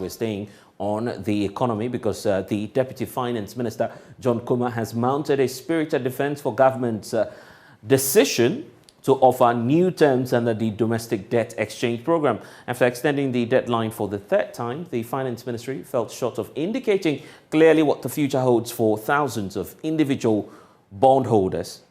we're staying on the economy because the Deputy Finance Minister, John Kuma, has mounted a spirited defense for government's decision to offer new terms under the domestic debt exchange program. After extending the deadline for the third time, the Finance Ministry fell short of indicating clearly what the future holds for thousands of individual bondholders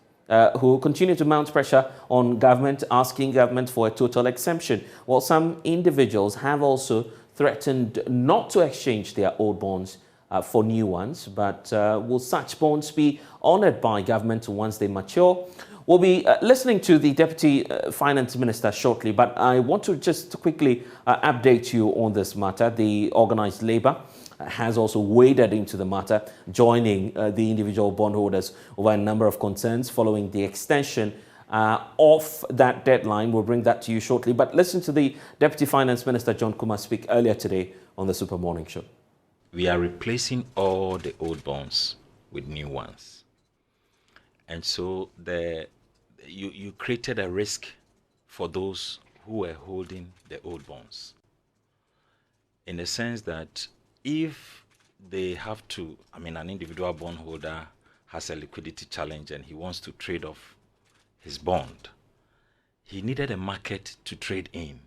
who continue to mount pressure on government, asking government for a total exemption. While some individuals have also threatened not to exchange their old bonds for new ones, but will such bonds be honored by government once they mature? We'll be listening to the Deputy Finance Minister shortly, but I want to just quickly update you on this matter. The organised labour has also waded into the matter, joining the individual bondholders over a number of concerns following the extension of that deadline. We'll bring that to you shortly, but listen to the Deputy Finance Minister, John Kuma, speak earlier today on the Super Morning Show. We are replacing all the old bonds with new ones. And so you created a risk for those who were holding the old bonds, in the sense that if they have to, an individual bondholder has a liquidity challenge and he wants to trade off his bond, he needed a market to trade in.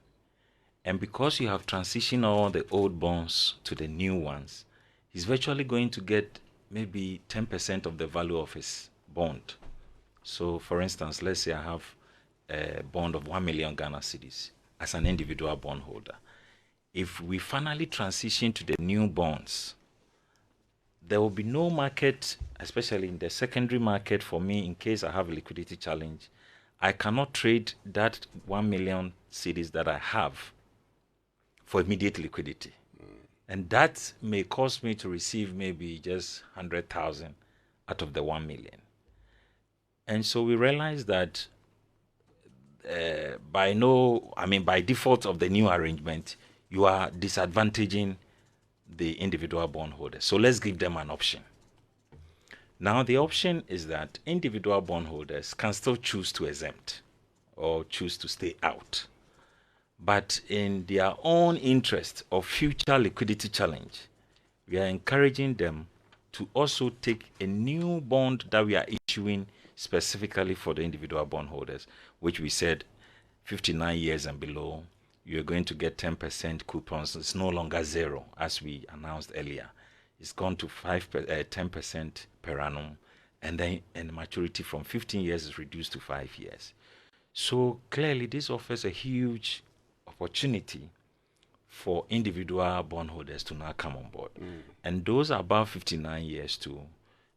And because you have transitioned all the old bonds to the new ones, he's virtually going to get maybe 10% of the value of his bond. So, for instance, let's say I have a bond of 1 million Ghana cedis as an individual bondholder. If we finally transition to the new bonds, there will be no market, especially in the secondary market for me, in case I have a liquidity challenge. I cannot trade that 1 million cedis that I have for immediate liquidity. And that may cause me to receive maybe just 100,000 out of the 1 million. And so we realized that by default of the new arrangement, you are disadvantaging the individual bondholders. So let's give them an option. Now the option is that individual bondholders can still choose to exempt or choose to stay out. But in their own interest of future liquidity challenge, we are encouraging them to also take a new bond that we are issuing specifically for the individual bondholders, which we said 59 years and below, you're going to get 10% coupons. It's no longer zero, as we announced earlier. It's gone to 10% per annum, and then maturity from 15 years is reduced to 5 years. So clearly, this offers a huge opportunity for individual bondholders to now come on board. And those above 59 years too,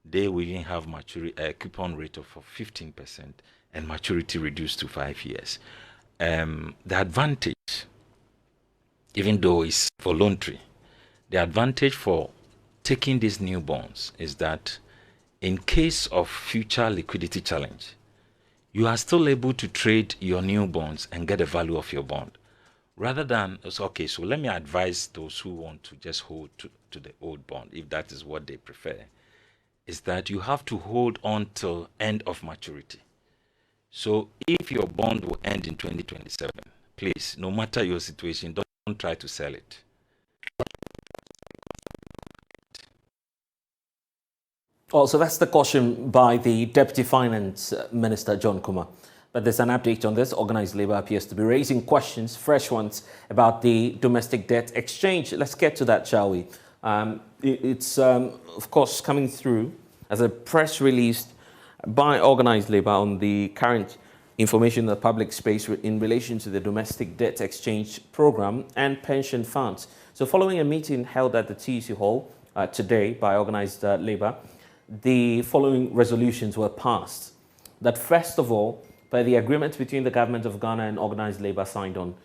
they will even have a coupon rate of 15% and maturity reduced to 5 years. The advantage, even though it's voluntary, the advantage for taking these new bonds is that in case of future liquidity challenge, you are still able to trade your new bonds and get the value of your bond. Rather than, so let me advise those who want to just hold to the old bond, if that is what they prefer, is that you have to hold on till end of maturity. So if your bond will end in 2027, please, no matter your situation, don't try to sell it. Also, that's the caution by the Deputy Finance Minister, John Kuma. But there's an update on this. Organised Labour appears to be raising questions, fresh ones, about the domestic debt exchange. Let's get to that, shall we? It's, of course, coming through as a press release by Organised Labour on the current information in the public space in relation to the domestic debt exchange program and pension funds. So following a meeting held at the TEC Hall today by Organised Labour, the following resolutions were passed. That first of all, by the agreement between the Government of Ghana and Organised Labour signed on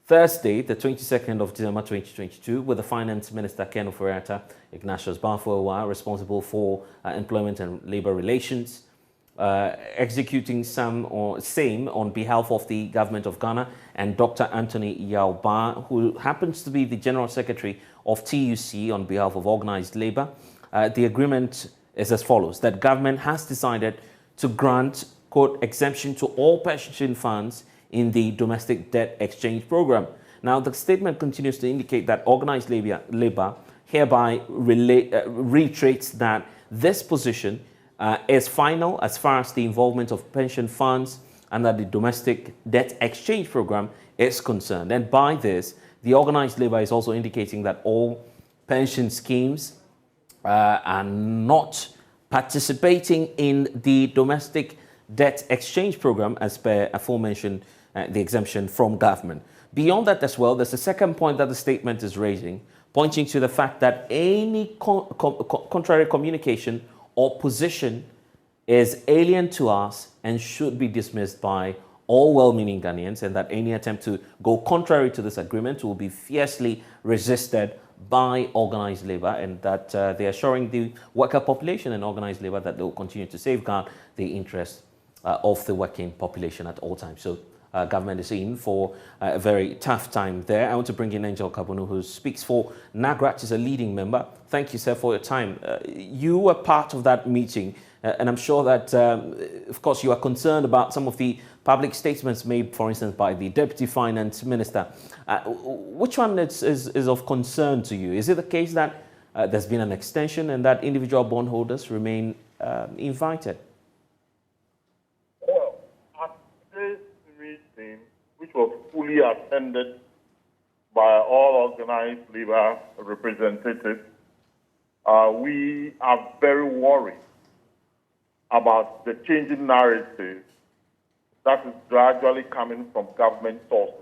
Thursday, the 22nd of December 2022, with the Finance Minister Ken Ofori-Atta, Ignatius Bafo-Awuah, responsible for employment and labour relations, executing same on behalf of the Government of Ghana, and Dr. Anthony Yao-Ba, who happens to be the General Secretary of TUC on behalf of Organised Labour. The agreement is as follows: that government has decided to grant, quote, exemption to all pension funds in the domestic debt exchange program. Now, the statement continues to indicate that organized labor hereby reiterates that this position is final as far as the involvement of pension funds and that the domestic debt exchange program is concerned. And by this, the organized labor is also indicating that all pension schemes are not participating in the domestic debt exchange program as per aforementioned the exemption from government. Beyond that as well, there's a second point that the statement is raising, pointing to the fact that any contrary communication or position is alien to us and should be dismissed by all well-meaning Ghanaians, and that any attempt to go contrary to this agreement will be fiercely resisted by organized labor, and that they're assuring the worker population and organized labor that they will continue to safeguard the interests of the working population at all times. So government is in for a very tough time there. I want to bring in Angel Kabunu, who speaks for NAGRAT, is a leading member. Thank you, sir, for your time. You were part of that meeting, and I'm sure that, of course, you are concerned about some of the public statements made, for instance, by the Deputy Finance Minister. Which one is of concern to you? Is it the case that there's been an extension and that individual bondholders remain invited? Well, at today's meeting, which was fully attended by all organized labor representatives, we are very worried about the changing narrative that is gradually coming from government sources,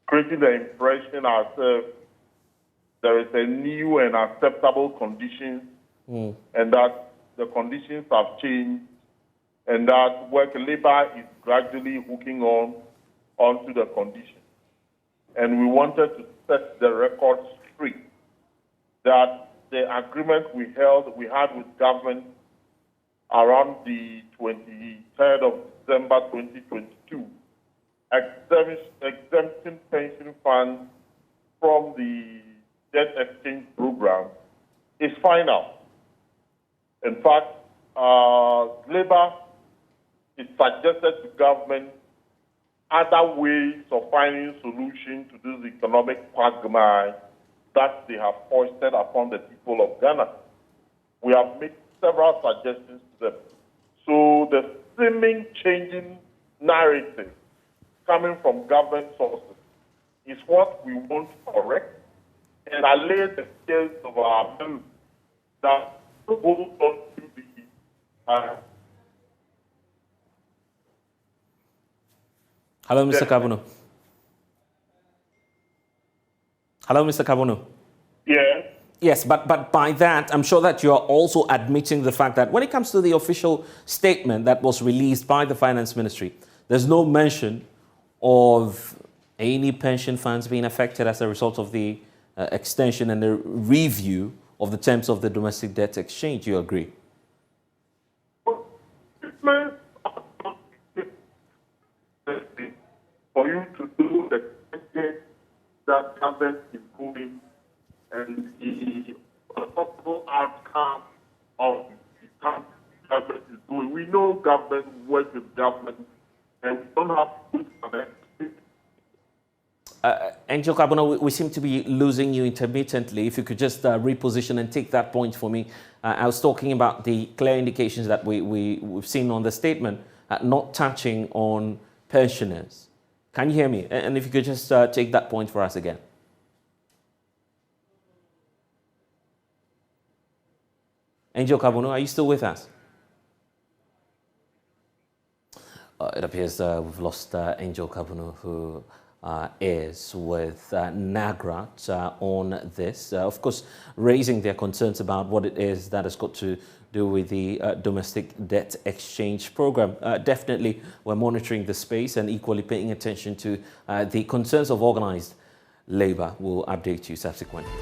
creating the impression as if there is a new and acceptable condition, and that the conditions have changed, and that work labor is gradually hooking onto the condition. And we wanted to set the record straight that the agreement we had with government around the 23rd of December 2022, exempting pension funds from the debt exchange program, is final. In fact, labor is suggested to government other ways of finding solutions to this economic quagmire that they have foisted upon the people of Ghana. We have made several suggestions to them. So the seeming changing narrative coming from government sources is what we want to correct and allay the fears of our members that hold on to the Hello, Mr. Kabunu. Hello, Mr. Kabunu. Yeah. Yes, but by that, I'm sure that you are also admitting the fact that when it comes to the official statement that was released by the Finance Ministry, there's no mention of any pension funds being affected as a result of the extension and the review of the terms of the domestic debt exchange. You agree? For you to do the things that government is doing and the possible outcome of the task government is doing. We know government works with government, and we don't have to connect. Angel Kabuna, we seem to be losing you intermittently. If you could just reposition and take that point for me. I was talking about the clear indications that we've seen on the statement, not touching on pensioners. Can you hear me? And if you could just take that point for us again. Angel Kabunu, are you still with us? It appears we've lost Angel Kabunu, who is with NAGRAT on this. Of course, raising their concerns about what it is that has got to do with the domestic debt exchange program. Definitely, we're monitoring the space and equally paying attention to the concerns of organized labor. We'll update you subsequently.